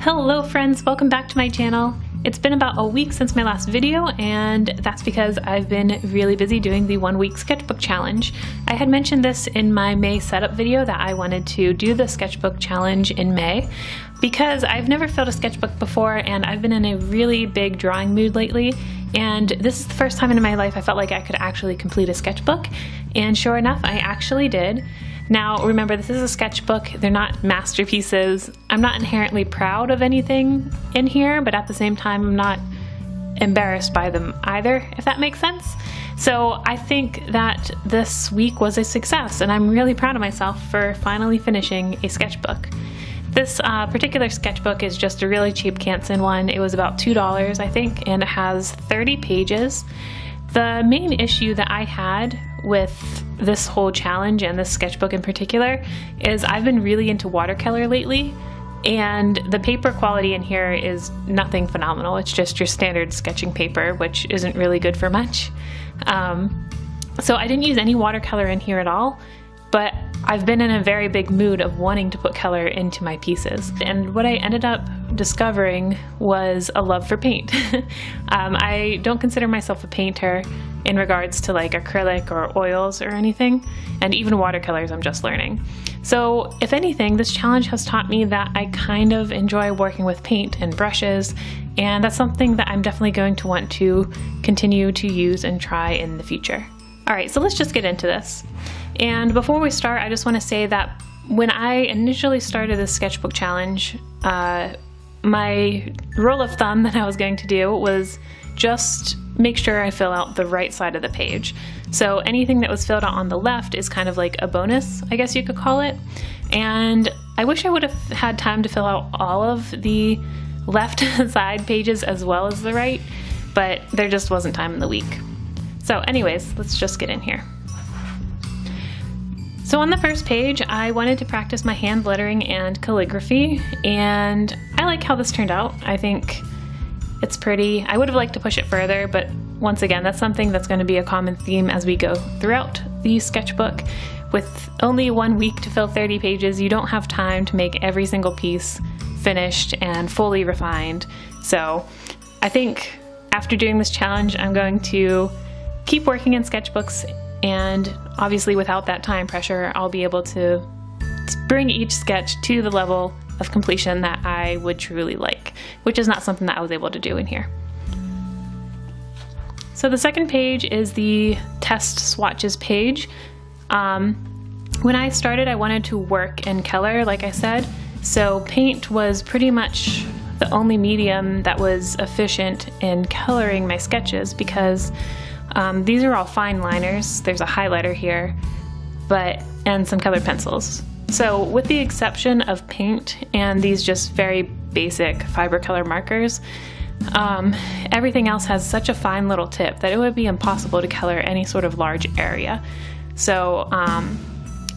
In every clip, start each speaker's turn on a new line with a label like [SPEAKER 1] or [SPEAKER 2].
[SPEAKER 1] Hello friends, welcome back to my channel. It's been about a week since my last video, and that's because I've been really busy doing the 1-week sketchbook challenge. I had mentioned this in my May setup video that I wanted to do the sketchbook challenge in May because I've never filled a sketchbook before and I've been in a really big drawing mood lately, and this is the first time in my life I felt like I could actually complete a sketchbook, and sure enough I actually did. Now remember, this is a sketchbook, they're not masterpieces. I'm not inherently proud of anything in here, but at the same time I'm not embarrassed by them either, if that makes sense. So I think that this week was a success and I'm really proud of myself for finally finishing a sketchbook. This particular sketchbook is just a really cheap Canson one. It was about $2 I think, and it has 30 pages. The main issue that I had with this whole challenge and this sketchbook in particular is I've been really into watercolor lately, and the paper quality in here is nothing phenomenal. It's just your standard sketching paper, which isn't really good for much. So I didn't use any watercolor in here at all, but I've been in a very big mood of wanting to put color into my pieces. And what I ended up discovering was a love for paint. I don't consider myself a painter in regards to like acrylic or oils or anything, and even watercolors I'm just learning. So if anything, this challenge has taught me that I kind of enjoy working with paint and brushes, and that's something that I'm definitely going to want to continue to use and try in the future. Alright, so let's just get into this. And before we start, I just want to say that when I initially started this sketchbook challenge, my rule of thumb that I was going to do was just make sure I fill out the right side of the page. So anything that was filled out on the left is kind of like a bonus, I guess you could call it. And I wish I would have had time to fill out all of the left side pages as well as the right, but there just wasn't time in the week. So anyways, let's just get in here. So on the first page, I wanted to practice my hand lettering and calligraphy, and I like how this turned out. I think it's pretty. I would have liked to push it further, but once again, that's something that's going to be a common theme as we go throughout the sketchbook. With only 1 week to fill 30 pages, you don't have time to make every single piece finished and fully refined. So I think after doing this challenge, I'm going to keep working in sketchbooks, and obviously without that time pressure, I'll be able to bring each sketch to the level of completion that I would truly like, which is not something that I was able to do in here. So the second page is the test swatches page. When I started, I wanted to work in color, like I said, so paint was pretty much the only medium that was efficient in coloring my sketches, because these are all fine liners. There's a highlighter here, and some colored pencils. So with the exception of paint and these just very basic fiber color markers, everything else has such a fine little tip that it would be impossible to color any sort of large area. So,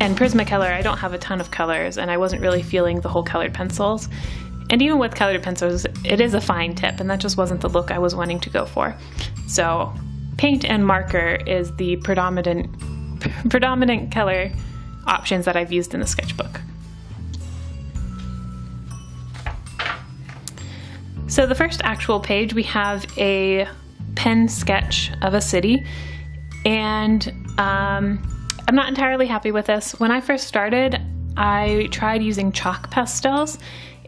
[SPEAKER 1] and Prismacolor, I don't have a ton of colors, and I wasn't really feeling the whole colored pencils. And even with colored pencils, it is a fine tip, and that just wasn't the look I was wanting to go for. So paint and marker is the predominant color options that I've used in the sketchbook. So the first actual page, we have a pen sketch of a city, and I'm not entirely happy with this. When I first started, I tried using chalk pastels,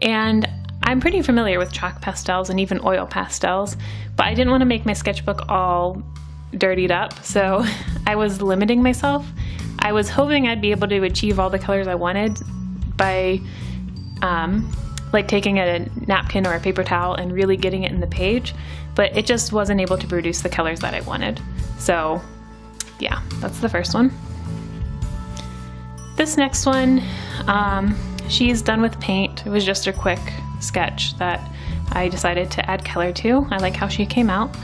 [SPEAKER 1] and I'm pretty familiar with chalk pastels and even oil pastels, but I didn't want to make my sketchbook all dirtied up, so I was limiting myself. I was hoping I'd be able to achieve all the colors I wanted by like taking a napkin or a paper towel and really getting it in the page, but it just wasn't able to produce the colors that I wanted. So yeah, that's the first one. This next one, she's done with paint. It was just a quick sketch that I decided to add color to. I like how she came out.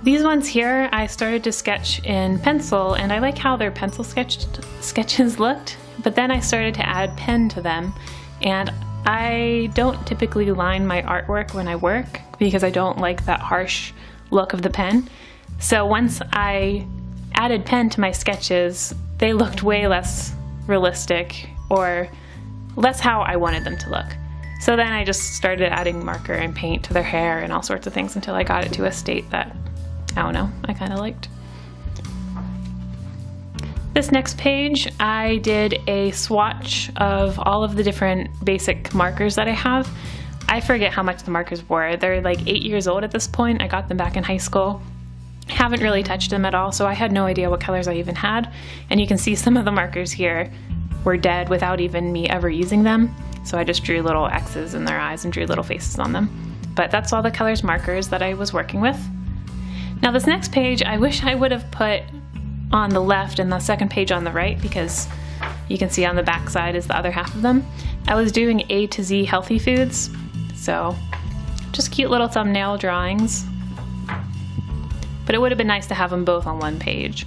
[SPEAKER 1] These ones here, I started to sketch in pencil, and I like how their pencil sketches looked, but then I started to add pen to them, and I don't typically line my artwork when I work because I don't like that harsh look of the pen. So once I added pen to my sketches, they looked way less realistic, or less how I wanted them to look. So then I just started adding marker and paint to their hair and all sorts of things until I got it to a state that, I don't know, I kind of liked. This next page, I did a swatch of all of the different basic markers that I have. I forget how much the markers were. They're like 8 years old at this point. I got them back in high school. Haven't really touched them at all, so I had no idea what colors I even had. And you can see some of the markers here were dead without even me ever using them. So I just drew little X's in their eyes and drew little faces on them. But that's all the colors markers that I was working with. Now this next page, I wish I would have put on the left and the second page on the right, because you can see on the back side is the other half of them. I was doing A to Z healthy foods, so just cute little thumbnail drawings. But it would have been nice to have them both on one page.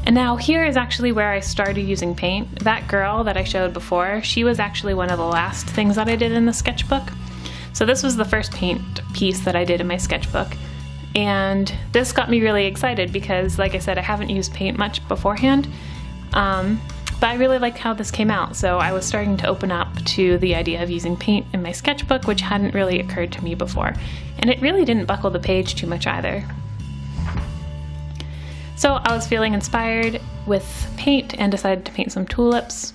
[SPEAKER 1] And now here is actually where I started using paint. That girl that I showed before, she was actually one of the last things that I did in the sketchbook. So this was the first paint piece that I did in my sketchbook. And this got me really excited because, like I said, I haven't used paint much beforehand. But I really liked how this came out, so I was starting to open up to the idea of using paint in my sketchbook, which hadn't really occurred to me before. And it really didn't buckle the page too much either. So I was feeling inspired with paint and decided to paint some tulips.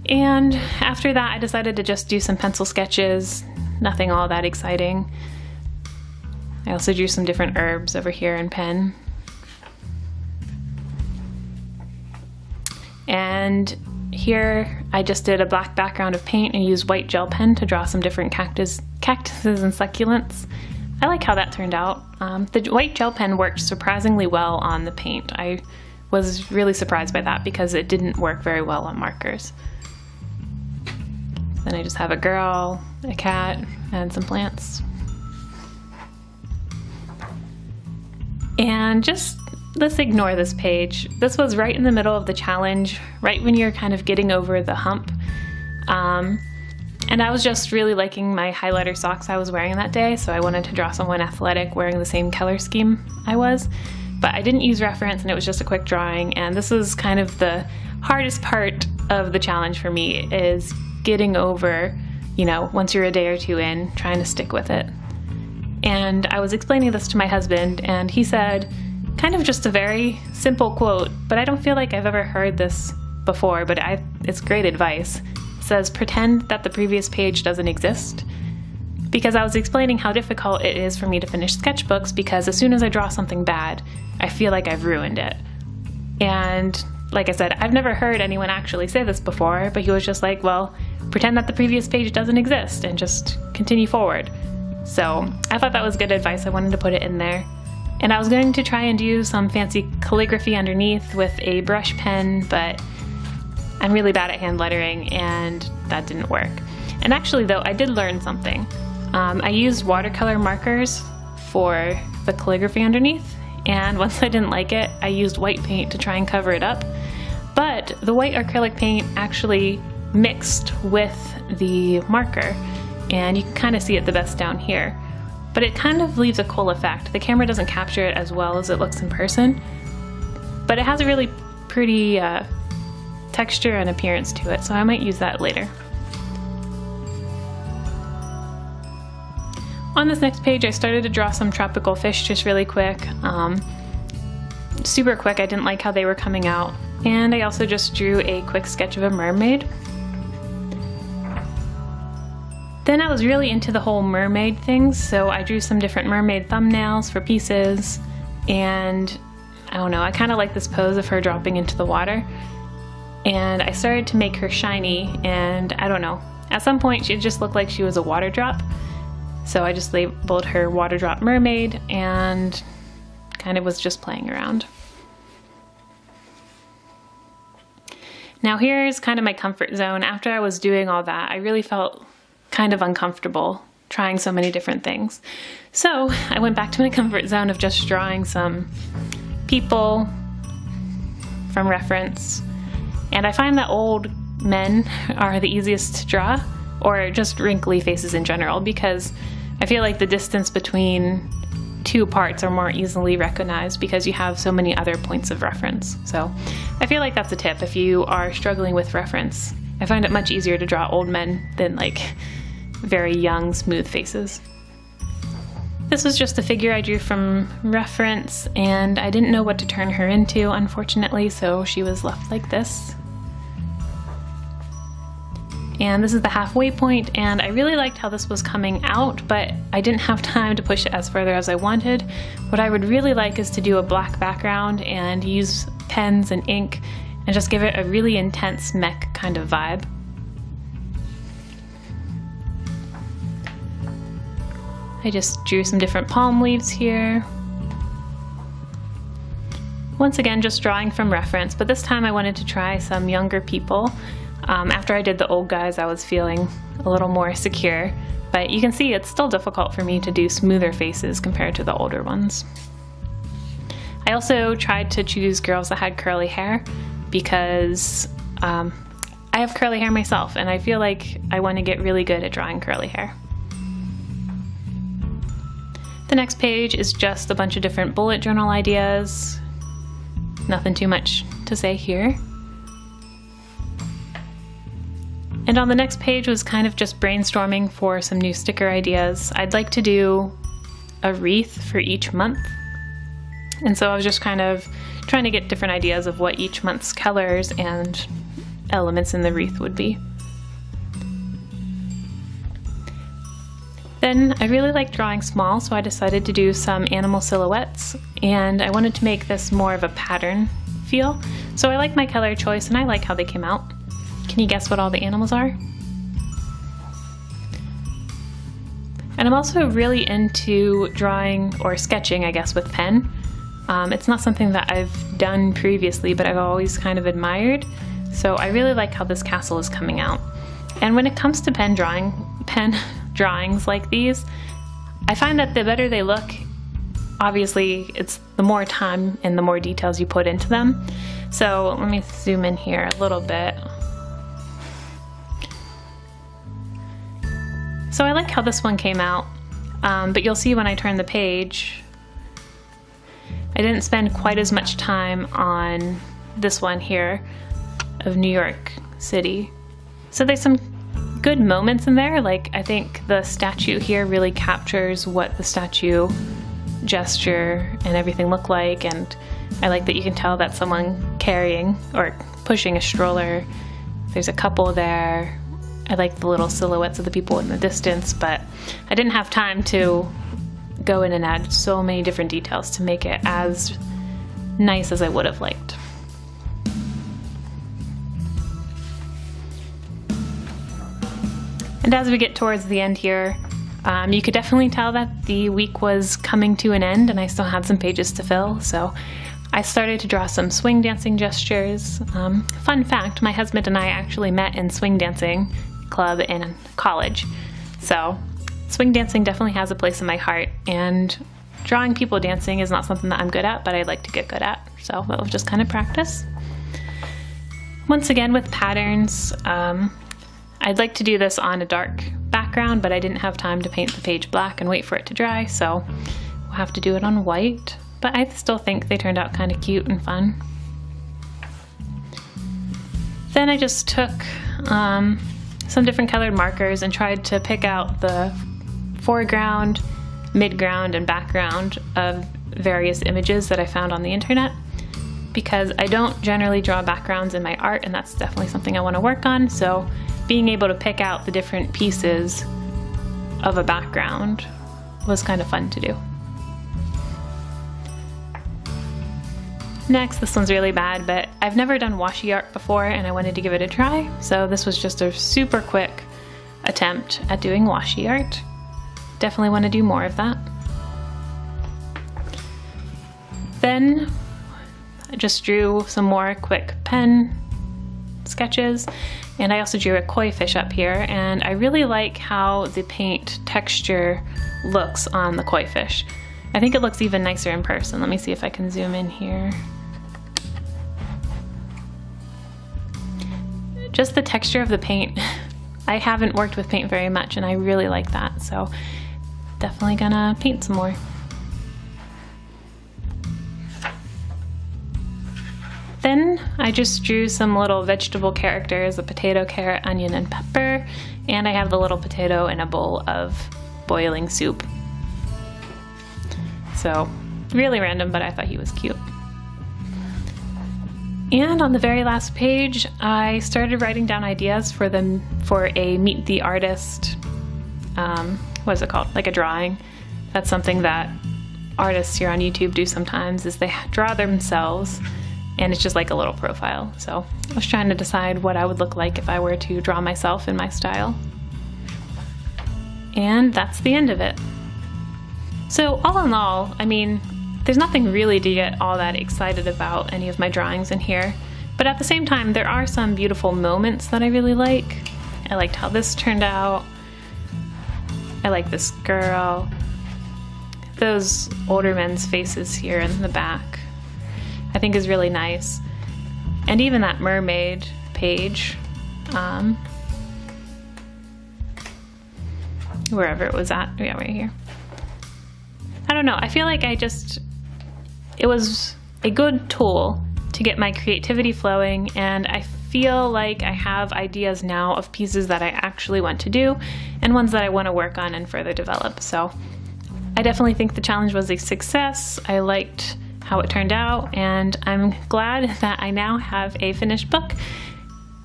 [SPEAKER 1] And after that, I decided to just do some pencil sketches, nothing all that exciting. I also drew some different herbs over here in pen. And here I just did a black background of paint and used white gel pen to draw some different cactuses and succulents. I like how that turned out. The white gel pen worked surprisingly well on the paint. I was really surprised by that because it didn't work very well on markers. Then I just have a girl, a cat, and some plants. And just, let's ignore this page. This was right in the middle of the challenge, right when you're kind of getting over the hump. And I was just really liking my highlighter socks I was wearing that day, so I wanted to draw someone athletic wearing the same color scheme I was. But I didn't use reference and it was just a quick drawing, and this is kind of the hardest part of the challenge for me, is getting over, you know, once you're a day or two in, trying to stick with it. And I was explaining this to my husband, and he said, kind of just a very simple quote, but I don't feel like I've ever heard this before, but it's great advice. It says, pretend that the previous page doesn't exist. Because I was explaining how difficult it is for me to finish sketchbooks, because as soon as I draw something bad, I feel like I've ruined it. And like I said, I've never heard anyone actually say this before, but he was just like, well, pretend that the previous page doesn't exist and just continue forward. So I thought that was good advice. I wanted to put it in there. And I was going to try and do some fancy calligraphy underneath with a brush pen, but I'm really bad at hand lettering and that didn't work. And actually though, I did learn something. I used watercolor markers for the calligraphy underneath, and once I didn't like it, I used white paint to try and cover it up. But the white acrylic paint actually mixed with the marker, and you can kind of see it the best down here. But it kind of leaves a cool effect. The camera doesn't capture it as well as it looks in person, but it has a really pretty texture and appearance to it, so I might use that later. On this next page, I started to draw some tropical fish just really quick. Super quick, I didn't like how they were coming out. And I also just drew a quick sketch of a mermaid. Then I was really into the whole mermaid thing, so I drew some different mermaid thumbnails for pieces. And I don't know, I kind of like this pose of her dropping into the water. And I started to make her shiny, and I don't know, at some point she just looked like she was a water drop. So I just labeled her Water Drop Mermaid and kind of was just playing around. Now here's kind of my comfort zone. After I was doing all that, I really felt kind of uncomfortable trying so many different things. So I went back to my comfort zone of just drawing some people from reference. And I find that old men are the easiest to draw, or just wrinkly faces in general, because I feel like the distance between two parts are more easily recognized because you have so many other points of reference. So I feel like that's a tip if you are struggling with reference. I find it much easier to draw old men than like very young, smooth faces. This was just a figure I drew from reference, and I didn't know what to turn her into, unfortunately, so she was left like this. And this is the halfway point, and I really liked how this was coming out, but I didn't have time to push it as further as I wanted. What I would really like is to do a black background and use pens and ink and just give it a really intense mech kind of vibe. I just drew some different palm leaves here. Once again, just drawing from reference, but this time I wanted to try some younger people. After I did the old guys, I was feeling a little more secure, but you can see it's still difficult for me to do smoother faces compared to the older ones. I also tried to choose girls that had curly hair because I have curly hair myself, and I feel like I want to get really good at drawing curly hair. The next page is just a bunch of different bullet journal ideas. Nothing too much to say here. And on the next page was kind of just brainstorming for some new sticker ideas. I'd like to do a wreath for each month. And so I was just kind of trying to get different ideas of what each month's colors and elements in the wreath would be. Then I really like drawing small, so I decided to do some animal silhouettes, and I wanted to make this more of a pattern feel. So I like my color choice and I like how they came out. Can you guess what all the animals are? And I'm also really into drawing, or sketching, I guess, with pen. It's not something that I've done previously, but I've always kind of admired. So I really like how this castle is coming out. And when it comes to pen drawings like these, I find that the better they look, obviously it's the more time and the more details you put into them. So let me zoom in here a little bit. So I like how this one came out, but you'll see when I turn the page, I didn't spend quite as much time on this one here of New York City. So there's some good moments in there. Like, I think the statue here really captures what the statue gesture and everything look like, and I like that you can tell that's someone carrying or pushing a stroller. There's a couple there. I like the little silhouettes of the people in the distance, but I didn't have time to go in and add so many different details to make it as nice as I would have liked. And as we get towards the end here, you could definitely tell that the week was coming to an end and I still had some pages to fill, so I started to draw some swing dancing gestures. Fun fact, my husband and I actually met in swing dancing club in college, so swing dancing definitely has a place in my heart, and drawing people dancing is not something that I'm good at, but I'd like to get good at, so that was just kind of practice. Once again with patterns, I'd like to do this on a dark background, but I didn't have time to paint the page black and wait for it to dry, so we'll have to do it on white. But I still think they turned out kind of cute and fun. Then I just took some different colored markers and tried to pick out the foreground, midground, and background of various images that I found on the internet, because I don't generally draw backgrounds in my art, and that's definitely something I want to work on. So being able to pick out the different pieces of a background was kind of fun to do. Next, this one's really bad, but I've never done washi art before and I wanted to give it a try, so this was just a super quick attempt at doing washi art. Definitely want to do more of that. Then I just drew some more quick pen sketches, and I also drew a koi fish up here, and I really like how the paint texture looks on the koi fish. I think it looks even nicer in person. Let me see if I can zoom in here. Just the texture of the paint. I haven't worked with paint very much and I really like that, so definitely gonna paint some more. muffin, I just drew some little vegetable characters, a potato, carrot, onion, and pepper, and I have the little potato in a bowl of boiling soup. So really random, but I thought he was cute. And on the very last page, I started writing down ideas for a Meet the Artist, what is it called? Like a drawing. That's something that artists here on YouTube do sometimes, is they draw themselves, and it's just like a little profile. So I was trying to decide what I would look like if I were to draw myself in my style. And that's the end of it. So all in all, I mean, there's nothing really to get all that excited about any of my drawings in here, but at the same time there are some beautiful moments that I really like. I liked how this turned out. I like this girl. Those older men's faces here in the back I think is really nice. And even that mermaid page, wherever it was at, yeah, right here. I don't know, I feel like it was a good tool to get my creativity flowing, and I feel like I have ideas now of pieces that I actually want to do and ones that I want to work on and further develop. So I definitely think the challenge was a success. I liked how it turned out, and I'm glad that I now have a finished book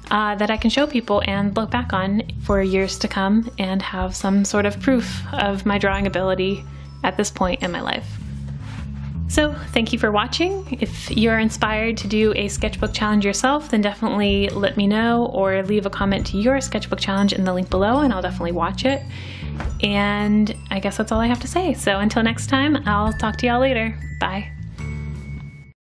[SPEAKER 1] that I can show people and look back on for years to come and have some sort of proof of my drawing ability at this point in my life. So thank you for watching. If you're inspired to do a sketchbook challenge yourself, then definitely let me know or leave a comment to your sketchbook challenge in the link below, and I'll definitely watch it. And I guess that's all I have to say. So until next time, I'll talk to y'all later. Bye.